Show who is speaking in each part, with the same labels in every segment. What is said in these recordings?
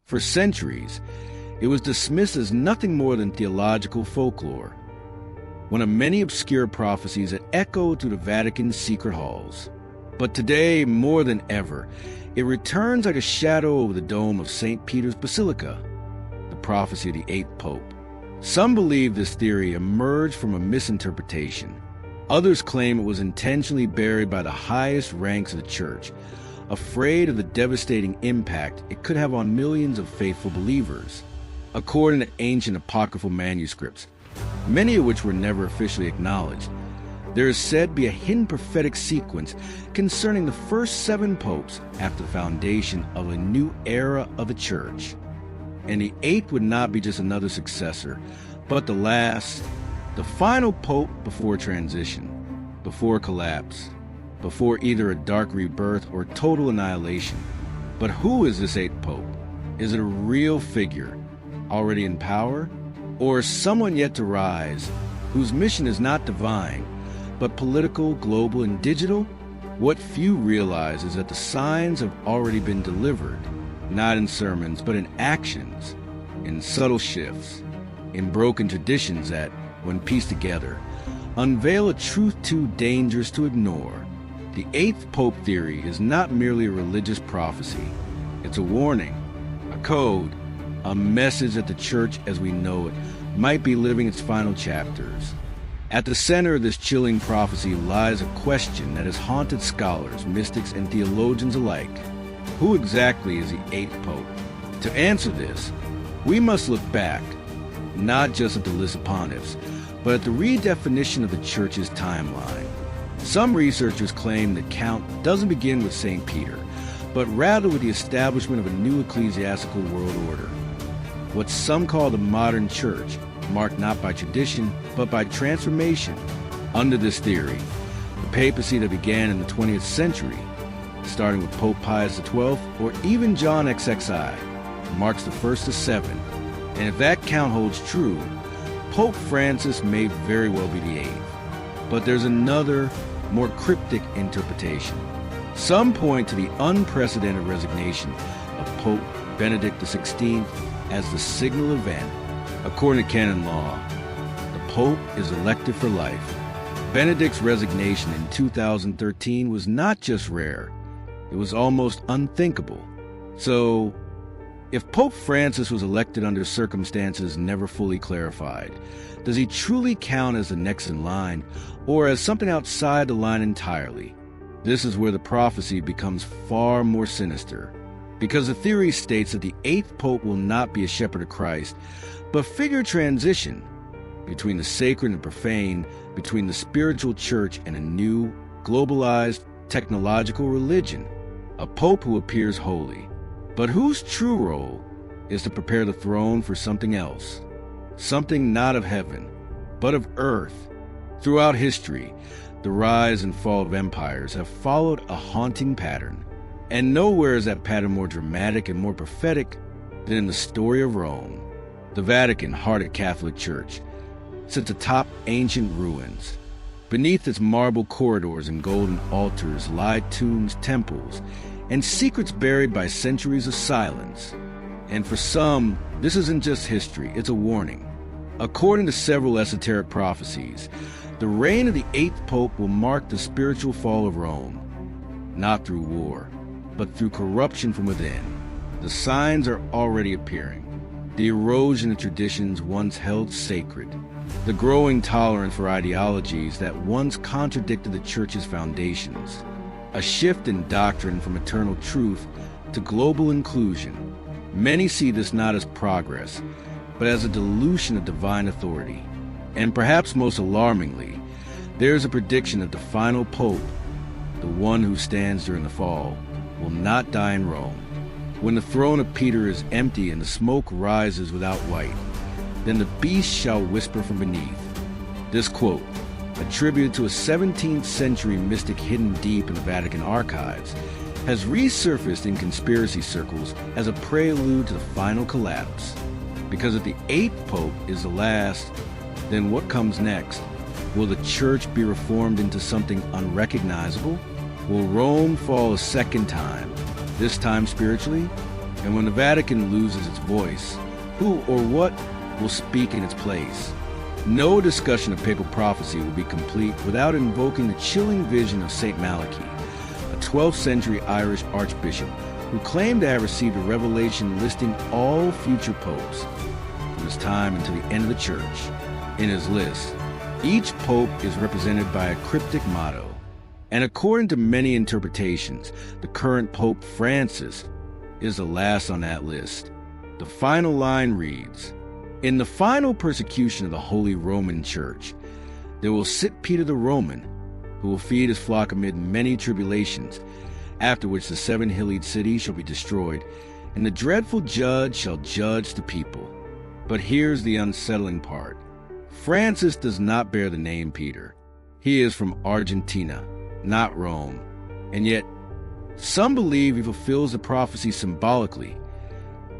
Speaker 1: For centuries, it was dismissed as nothing more than theological folklore, one of many obscure prophecies that echoed through the Vatican's secret halls. But today, more than ever, it returns like a shadow over the dome of St. Peter's Basilica, the prophecy of the 8th Pope. Some believe this theory emerged from a misinterpretation. Others claim it was intentionally buried by the highest ranks of the Church, afraid of the devastating impact it could have on millions of faithful believers. According to ancient apocryphal manuscripts, many of which were never officially acknowledged, there is said to be a hidden prophetic sequence concerning the first 7 popes after the foundation of a new era of the Church. And the 8th would not be just another successor, but the last, the final pope before transition, before collapse, before either a dark rebirth or total annihilation. But who is this 8th pope? Is it a real figure, already in power, or someone yet to rise, whose mission is not divine, but political, global, and digital? What few realize is that the signs have already been delivered, not in sermons, but in actions, in subtle shifts, in broken traditions that, when pieced together, unveil a truth too dangerous to ignore. The 8th Pope theory is not merely a religious prophecy. It's a warning, a code, a message that the Church as we know it might be living its final chapters. At the center of this chilling prophecy lies a question that has haunted scholars, mystics, and theologians alike. Who exactly is the 8th Pope? To answer this, we must look back, not just at the list of pontiffs, but at the redefinition of the Church's timeline. Some researchers claim the count doesn't begin with St. Peter, but rather with the establishment of a new ecclesiastical world order. What some call the modern Church, marked not by tradition, but by transformation. Under this theory, the papacy that began in the 20th century, starting with Pope Pius XII or even John XXI, marks the first of 7. And if that count holds true, Pope Francis may very well be the 8th. But there's another, more cryptic interpretation. Some point to the unprecedented resignation of Pope Benedict XVI as the signal event. According to canon law, the Pope is elected for life. Benedict's resignation in 2013 was not just rare, it was almost unthinkable. So, if Pope Francis was elected under circumstances never fully clarified, does he truly count as the next in line, or as something outside the line entirely? This is where the prophecy becomes far more sinister, because the theory states that the 8th Pope will not be a shepherd of Christ, but figure transition between the sacred and profane, between the spiritual church and a new, globalized, technological religion. A pope who appears holy, but whose true role is to prepare the throne for something else, something not of heaven, but of earth. Throughout history, the rise and fall of empires have followed a haunting pattern, and nowhere is that pattern more dramatic and more prophetic than in the story of Rome. The Vatican, hearted Catholic Church, sits atop ancient ruins. Beneath its marble corridors and golden altars lie tombs, temples, and secrets buried by centuries of silence. And for some, this isn't just history, it's a warning. According to several esoteric prophecies, the reign of the 8th Pope will mark the spiritual fall of Rome, not through war, but through corruption from within. The signs are already appearing. The erosion of traditions once held sacred, the growing tolerance for ideologies that once contradicted the Church's foundations, a shift in doctrine from eternal truth to global inclusion. Many see this not as progress, but as a dilution of divine authority. And perhaps most alarmingly, there is a prediction that the final Pope, the one who stands during the fall, will not die in Rome. When the throne of Peter is empty and the smoke rises without light, then the beast shall whisper from beneath. This quote, attributed to a 17th century mystic hidden deep in the Vatican archives, has resurfaced in conspiracy circles as a prelude to the final collapse. Because if the 8th Pope is the last, then what comes next? Will the Church be reformed into something unrecognizable? Will Rome fall a second time, this time spiritually? And when the Vatican loses its voice, who or what will speak in its place? No discussion of papal prophecy will be complete without invoking the chilling vision of Saint Malachy, a 12th century Irish archbishop who claimed to have received a revelation listing all future popes from his time until the end of the church. In his list, each pope is represented by a cryptic motto, and according to many interpretations, the current Pope Francis is the last on that list. The final line reads, "In the final persecution of the Holy Roman Church, there will sit Peter the Roman, who will feed his flock amid many tribulations, after which the 7 hilled cities shall be destroyed, and the dreadful judge shall judge the people." But here's the unsettling part. Francis does not bear the name Peter. He is from Argentina, not Rome. And yet, some believe he fulfills the prophecy symbolically,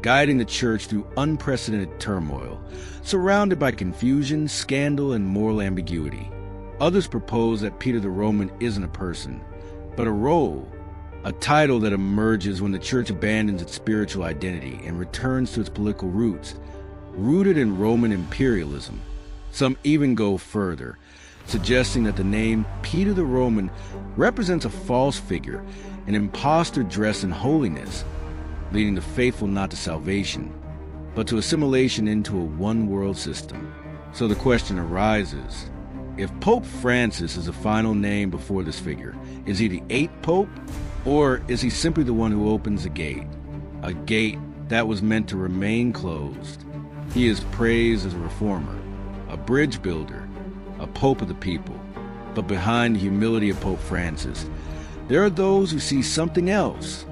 Speaker 1: guiding the church through unprecedented turmoil, surrounded by confusion, scandal, and moral ambiguity. Others propose that Peter the Roman isn't a person, but a role, a title that emerges when the church abandons its spiritual identity and returns to its political roots, rooted in Roman imperialism. Some even go further, suggesting that the name Peter the Roman represents a false figure, an impostor dressed in holiness, leading the faithful not to salvation, but to assimilation into a one-world system. So the question arises, if Pope Francis is the final name before this figure, is he the 8th Pope, or is he simply the one who opens the gate? A gate that was meant to remain closed. He is praised as a reformer, a bridge builder, a Pope of the people. But behind the humility of Pope Francis, there are those who see something else.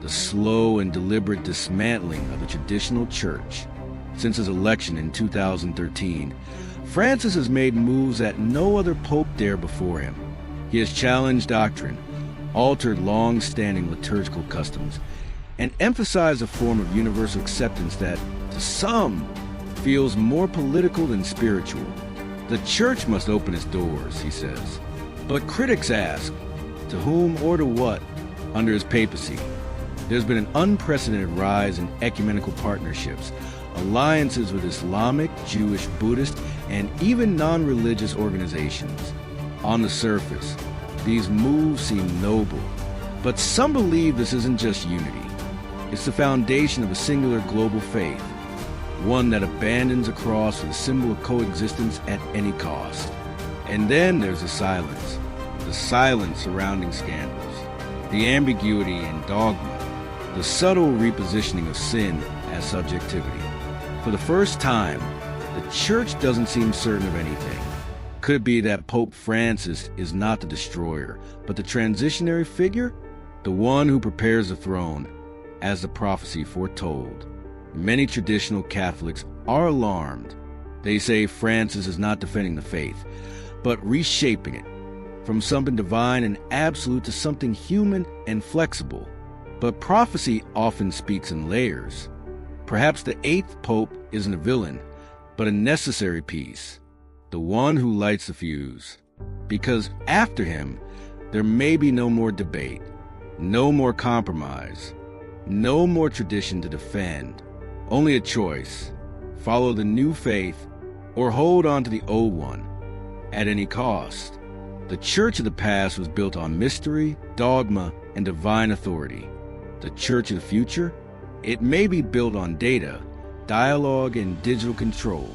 Speaker 1: The slow and deliberate dismantling of the traditional church. Since his election in 2013, Francis has made moves that no other pope dared before him. He has challenged doctrine, altered long-standing liturgical customs, and emphasized a form of universal acceptance that, to some, feels more political than spiritual. The church must open its doors, he says. But critics ask, to whom or to what under his papacy? There's been an unprecedented rise in ecumenical partnerships, alliances with Islamic, Jewish, Buddhist, and even non-religious organizations. On the surface, these moves seem noble, but some believe this isn't just unity. It's the foundation of a singular global faith, one that abandons a cross for the symbol of coexistence at any cost. And then there's the silence surrounding scandals, the ambiguity in dogma, the subtle repositioning of sin as subjectivity. For the first time, the church doesn't seem certain of anything. Could it be that Pope Francis is not the destroyer, but the transitionary figure? The one who prepares the throne, as the prophecy foretold. Many traditional Catholics are alarmed. They say Francis is not defending the faith, but reshaping it, from something divine and absolute to something human and flexible. But prophecy often speaks in layers. Perhaps the 8th Pope isn't a villain, but a necessary piece, the one who lights the fuse. Because after him, there may be no more debate, no more compromise, no more tradition to defend. Only a choice: follow the new faith or hold on to the old one at any cost. The church of the past was built on mystery, dogma, and divine authority. The church of the future? It may be built on data, dialogue, and digital control.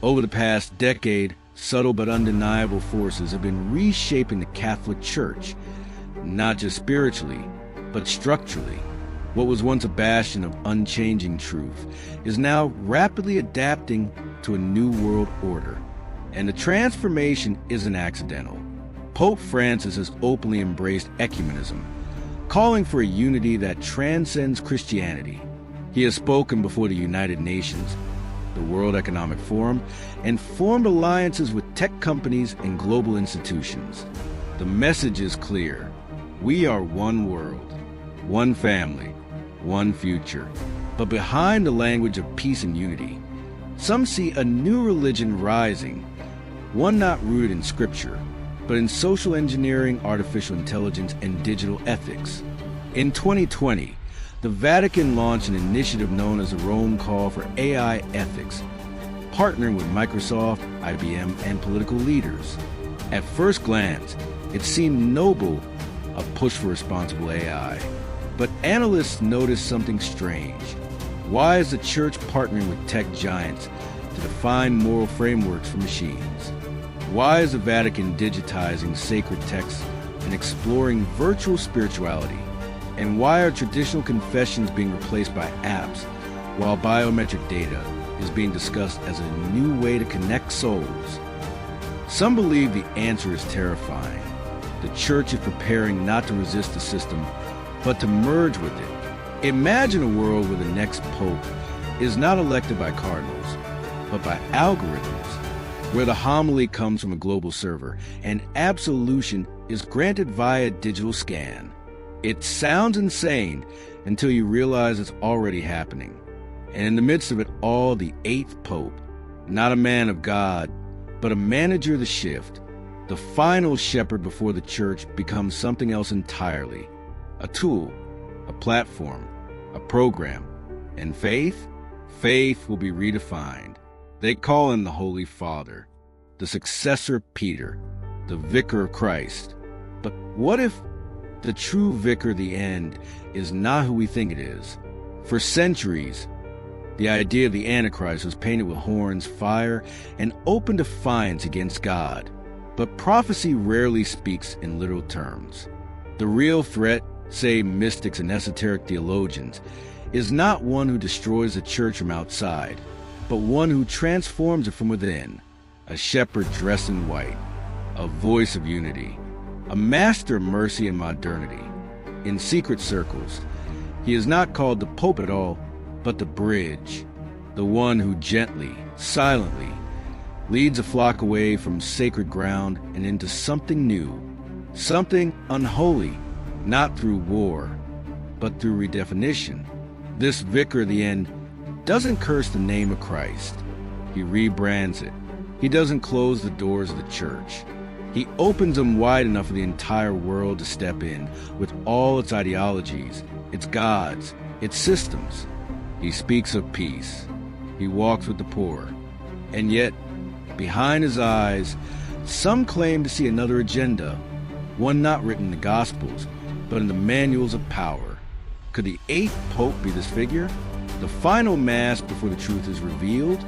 Speaker 1: Over the past decade, subtle but undeniable forces have been reshaping the Catholic Church, not just spiritually, but structurally. What was once a bastion of unchanging truth is now rapidly adapting to a new world order. And the transformation isn't accidental. Pope Francis has openly embraced ecumenism, calling for a unity that transcends Christianity. He has spoken before the United Nations, the World Economic Forum, and formed alliances with tech companies and global institutions. The message is clear. We are one world, one family, one future. But behind the language of peace and unity, some see a new religion rising, one not rooted in scripture, but in social engineering, artificial intelligence, and digital ethics. In 2020, the Vatican launched an initiative known as the Rome Call for AI Ethics, partnering with Microsoft, IBM, and political leaders. At first glance, it seemed noble, a push for responsible AI. But analysts noticed something strange. Why is the church partnering with tech giants to define moral frameworks for machines? Why is the Vatican digitizing sacred texts and exploring virtual spirituality? And why are traditional confessions being replaced by apps, while biometric data is being discussed as a new way to connect souls? Some believe the answer is terrifying. The church is preparing not to resist the system, but to merge with it. Imagine a world where the next pope is not elected by cardinals, but by algorithms, where the homily comes from a global server and absolution is granted via digital scan. It sounds insane until you realize it's already happening. And in the midst of it all, the eighth pope, not a man of God, but a manager of the shift, the final shepherd before the church becomes something else entirely. A tool, a platform, a program. And faith? Faith will be redefined. They call him the Holy Father, the successor of Peter, the vicar of Christ. But what if the true vicar of the end is not who we think it is? For centuries, the idea of the Antichrist was painted with horns, fire, and open defiance against God. But prophecy rarely speaks in literal terms. The real threat, say mystics and esoteric theologians, is not one who destroys the church from outside, but one who transforms it from within. A shepherd dressed in white, a voice of unity, a master of mercy and modernity. In secret circles, he is not called the Pope at all, but the bridge, the one who gently, silently, leads a flock away from sacred ground and into something new, something unholy, not through war, but through redefinition. This vicar of the end doesn't curse the name of Christ. He rebrands it. He doesn't close the doors of the church. He opens them wide enough for the entire world to step in with all its ideologies, its gods, its systems. He speaks of peace. He walks with the poor. And yet, behind his eyes, some claim to see another agenda, one not written in the Gospels, but in the manuals of power. Could the eighth pope be this figure? The final mass before the truth is revealed?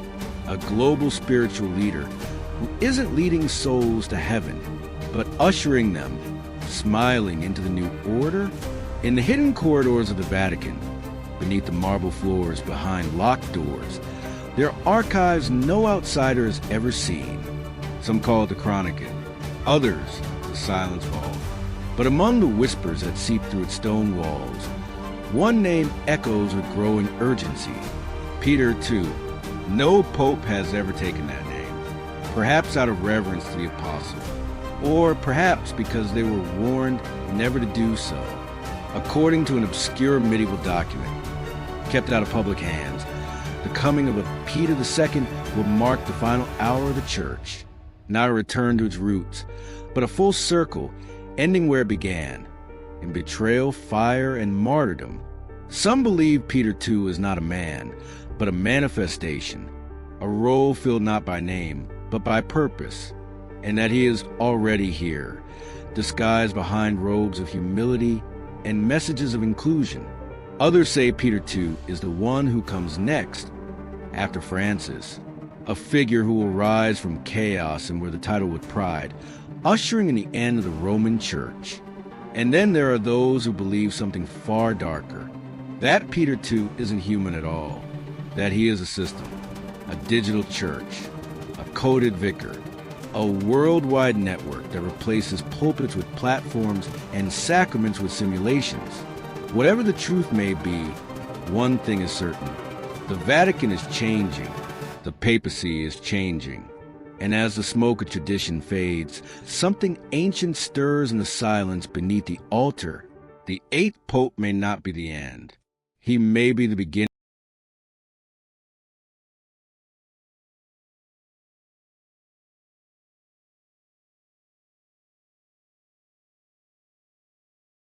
Speaker 1: A global spiritual leader who isn't leading souls to heaven, but ushering them, smiling into the new order? In the hidden corridors of the Vatican, beneath the marble floors, behind locked doors, there are archives no outsider has ever seen. Some call it the Chronicon, others the Silence Vault. But among the whispers that seep through its stone walls, one name echoes with growing urgency: Peter II. No pope has ever taken that name, perhaps out of reverence to the apostle, or perhaps because they were warned never to do so. According to an obscure medieval document, kept out of public hands, the coming of a Peter II will mark the final hour of the church, not a return to its roots, but a full circle, ending where it began, in betrayal, fire, and martyrdom. Some believe Peter II is not a man, but a manifestation, a role filled not by name, but by purpose, and that he is already here, disguised behind robes of humility and messages of inclusion. Others say Peter II is the one who comes next, after Francis, a figure who will rise from chaos and wear the title with pride, ushering in the end of the Roman Church. And then there are those who believe something far darker, that Peter II isn't human at all, that he is a system, a digital church, a coded vicar, a worldwide network that replaces pulpits with platforms and sacraments with simulations. Whatever the truth may be, one thing is certain: the Vatican is changing, the papacy is changing. And as the smoke of tradition fades, something ancient stirs in the silence beneath the altar. The eighth pope may not be the end. He may be the beginning.